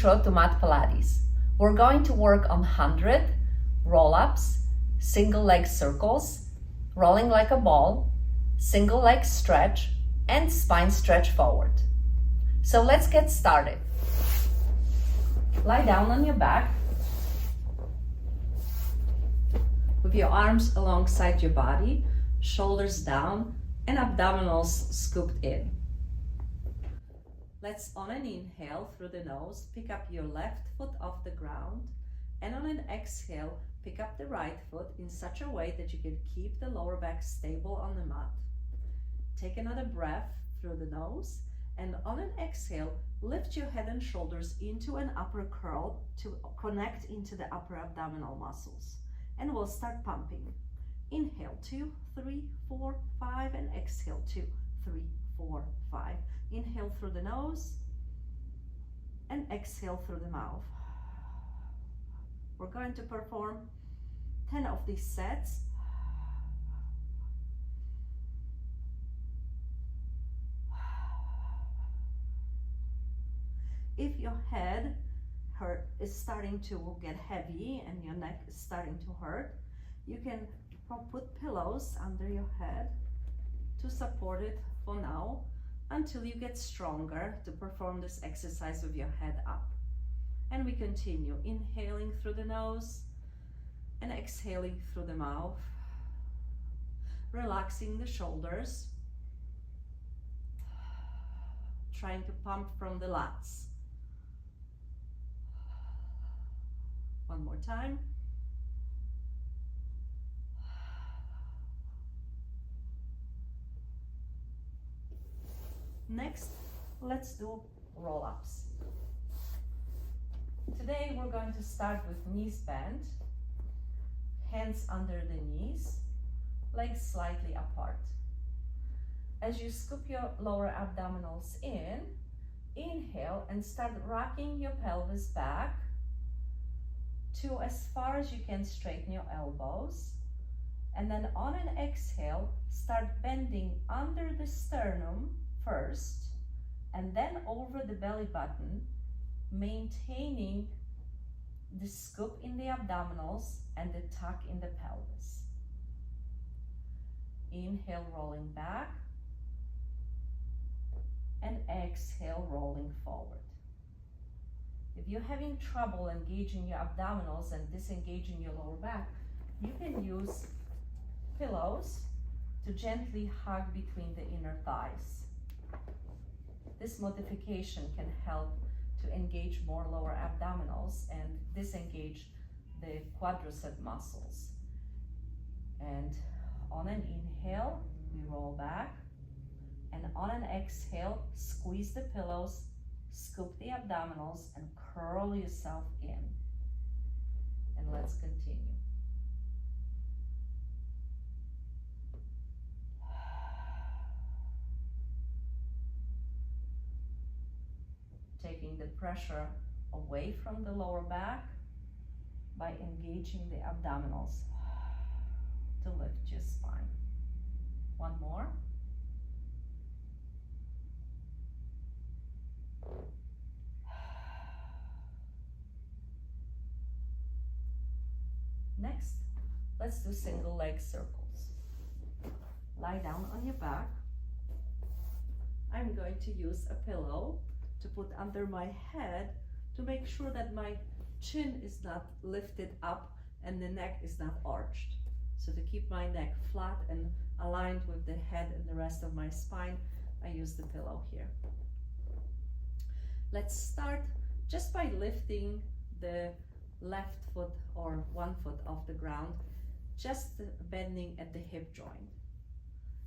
intro to Mat Pilates. We're going to work on 100 roll-ups, single leg circles, rolling like a ball, single leg stretch, and spine stretch forward. So let's get started. Lie down on your back with your arms alongside your body, shoulders down, and abdominals scooped in. Let's, on an inhale through the nose, pick up your left foot off the ground, and on an exhale, pick up the right foot in such a way that you can keep the lower back stable on the mat. Take another breath through the nose, and on an exhale, lift your head and shoulders into an upper curl to connect into the upper abdominal muscles. And we'll start pumping. Inhale, 2, 3, 4, 5, and exhale, 2, 3, 4, 5. Inhale through the nose and exhale through the mouth. We're going to perform 10 of these sets. If your head is starting to get heavy and your neck is starting to hurt, you can put pillows under your head to support it for now until you get stronger to perform this exercise with your head up. And we continue inhaling through the nose and exhaling through the mouth, relaxing the shoulders, trying to pump from the lats. One more time. Next, let's do roll-ups. Today we're going to start with knees bent, hands under the knees, legs slightly apart. As you scoop your lower abdominals in, inhale and start rocking your pelvis back to as far as you can straighten your elbows. And then on an exhale, start bending under the sternum first, and then over the belly button, maintaining the scoop in the abdominals and the tuck in the pelvis. Inhale, rolling back, and exhale, rolling forward. If you're having trouble engaging your abdominals and disengaging your lower back, you can use pillows to gently hug between the inner thighs. This modification can help to engage more lower abdominals and disengage the quadricep muscles. And on an inhale, we roll back, and on an exhale, squeeze the pillows, scoop the abdominals, and curl yourself in. And let's continue. Taking the pressure away from the lower back by engaging the abdominals to lift your spine. One more. Next, let's do single leg circles. Lie down on your back. I'm going to use a pillow to put under my head to make sure that my chin is not lifted up and the neck is not arched. So to keep my neck flat and aligned with the head and the rest of my spine, I use the pillow here. Let's start just by lifting the left foot or one foot off the ground, just bending at the hip joint.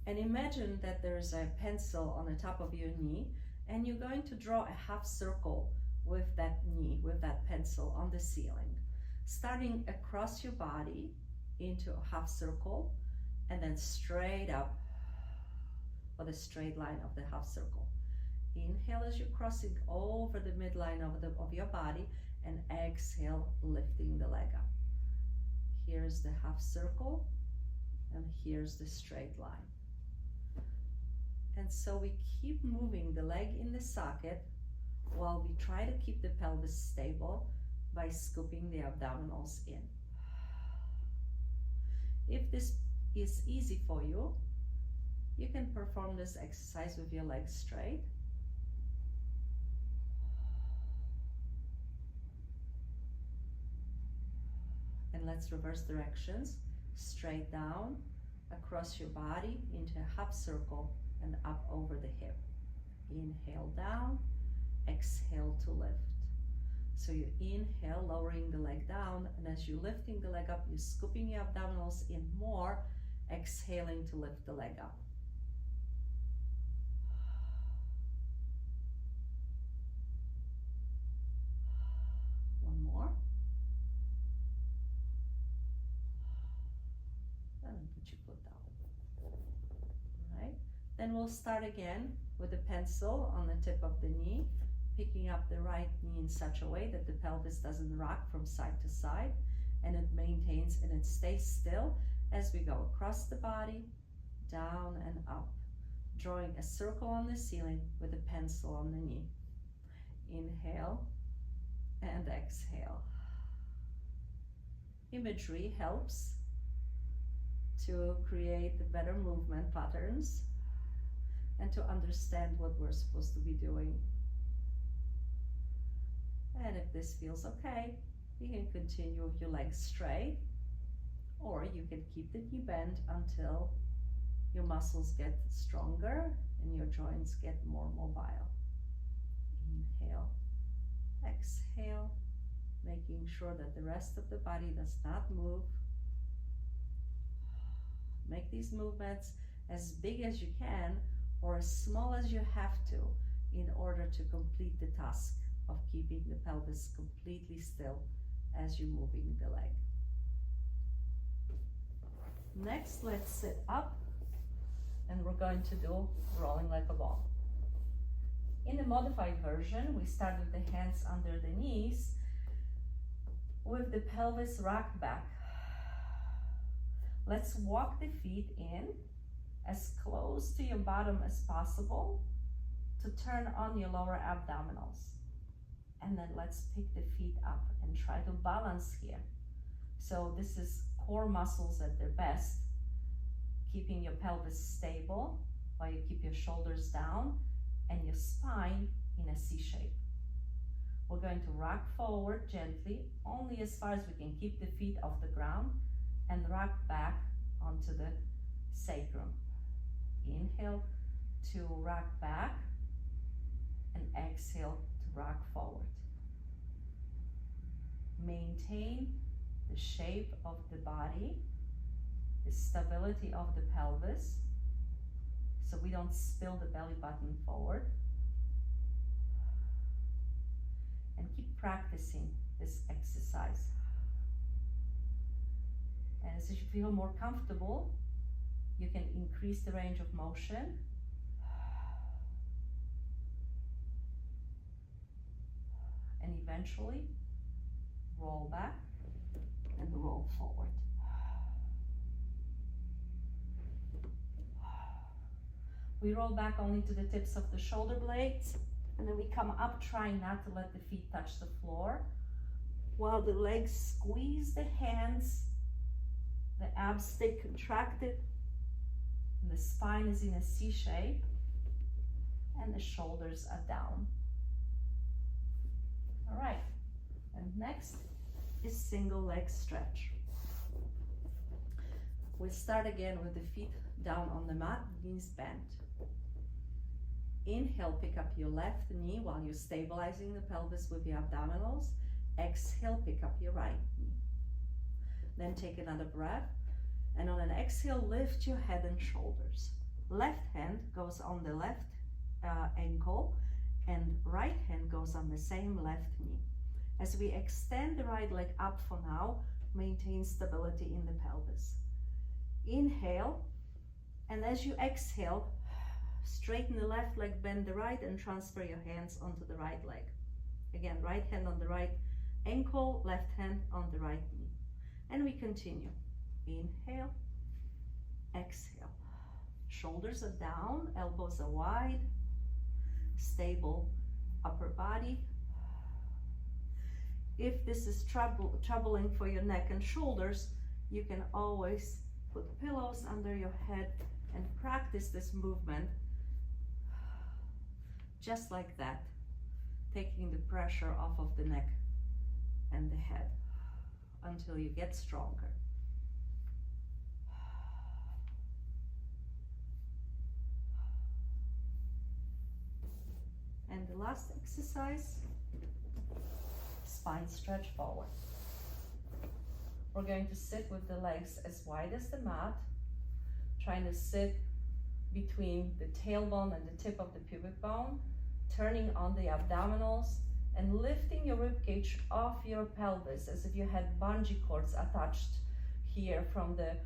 And imagine that there's a pencil on the top of your knee, and you're going to draw a half circle with that knee, with that pencil on the ceiling, starting across your body into a half circle, and then straight up for the straight line of the half circle. Inhale as you're crossing over the midline of your body, and exhale, lifting the leg up. Here's the half circle, and here's the straight line. And so we keep moving the leg in the socket while we try to keep the pelvis stable by scooping the abdominals in. If this is easy for you, you can perform this exercise with your legs straight. And let's reverse directions. Straight down, across your body into a half circle and up over the hip. Inhale down, exhale to lift. So you inhale, lowering the leg down, and as you're lifting the leg up, you're scooping your abdominals in more, exhaling to lift the leg up. One more. And put your foot down. All right. Then we'll start again with a pencil on the tip of the knee, picking up the right knee in such a way that the pelvis doesn't rock from side to side, and it maintains and it stays still as we go across the body, down and up, drawing a circle on the ceiling with a pencil on the knee. Inhale and exhale. Imagery helps to create better movement patterns and to understand what we're supposed to be doing. And if this feels okay, you can continue with your legs straight, or you can keep the knee bent until your muscles get stronger and your joints get more mobile. Inhale, exhale, making sure that the rest of the body does not move. Make these movements as big as you can or as small as you have to in order to complete the task of keeping the pelvis completely still as you're moving the leg. Next, let's sit up, and we're going to do rolling like a ball. In the modified version, we start with the hands under the knees with the pelvis rocked back. Let's walk the feet in as close to your bottom as possible to turn on your lower abdominals. And then let's pick the feet up and try to balance here. So this is core muscles at their best, keeping your pelvis stable while you keep your shoulders down and your spine in a C shape. We're going to rock forward gently, only as far as we can keep the feet off the ground, and rock back onto the sacrum. Inhale to rock back and exhale to rock forward. Maintain the shape of the body, the stability of the pelvis, so we don't spill the belly button forward. And keep practicing this exercise. As you feel more comfortable, you can increase the range of motion. And eventually roll back and roll forward. We roll back only to the tips of the shoulder blades, and then we come up, trying not to let the feet touch the floor, while the legs squeeze the hands, the abs stay contracted, and the spine is in a C shape, and the shoulders are down. All right, and next is single leg stretch. We'll start again with the feet down on the mat, knees bent. Inhale, pick up your left knee while you're stabilizing the pelvis with your abdominals. Exhale, pick up your right knee. Then take another breath, and on an exhale, lift your head and shoulders. Left hand goes on the left ankle, and right hand goes on the same left knee. As we extend the right leg up for now, maintain stability in the pelvis. Inhale, and as you exhale, straighten the left leg, bend the right, and transfer your hands onto the right leg. Again, right hand on the right ankle, left hand on the right knee. And we continue. Inhale, exhale. Shoulders are down, elbows are wide, stable upper body. If this is troubling for your neck and shoulders, you can always put pillows under your head and practice this movement just like that, taking the pressure off of the neck and the head until you get stronger. And the last exercise, spine stretch forward. We're going to sit with the legs as wide as the mat, trying to sit between the tailbone and the tip of the pubic bone, turning on the abdominals and lifting your rib cage off your pelvis as if you had bungee cords attached here from the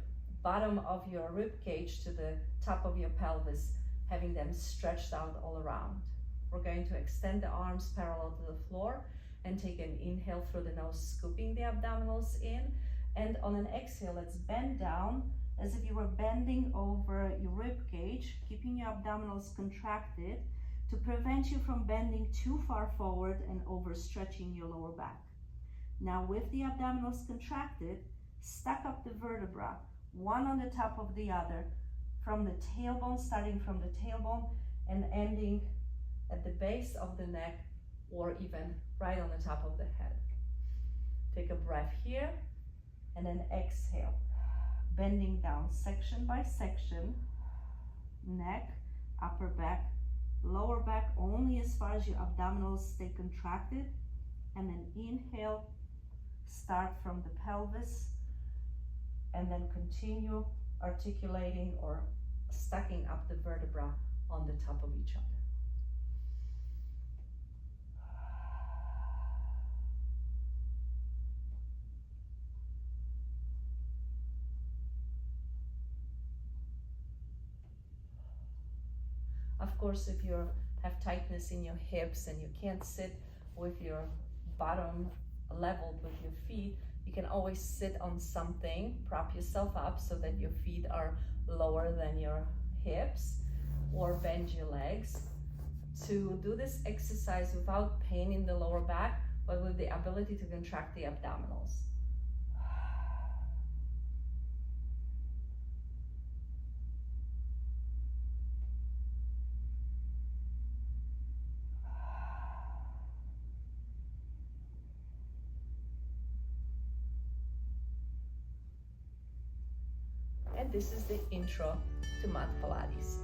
bottom of your rib cage to the top of your pelvis, having them stretched out all around. We're going to extend the arms parallel to the floor and take an inhale through the nose, scooping the abdominals in. And on an exhale, let's bend down as if you were bending over your rib cage, keeping your abdominals contracted to prevent you from bending too far forward and overstretching your lower back. Now with the abdominals contracted, stack up the vertebra, one on the top of the other, from the tailbone, starting from the tailbone and ending at the base of the neck or even right on the top of the head. Take a breath here and then exhale, bending down section by section, neck, upper back, lower back, only as far as your abdominals stay contracted, and then inhale, start from the pelvis, and then continue articulating or stacking up the vertebra on the top of each other. Of course, if you have tightness in your hips and you can't sit with your bottom leveled with your feet, you can always sit on something, prop yourself up so that your feet are lower than your hips, or bend your legs. To do this exercise without pain in the lower back, but with the ability to contract the abdominals. And this is the intro to Mat Pilates.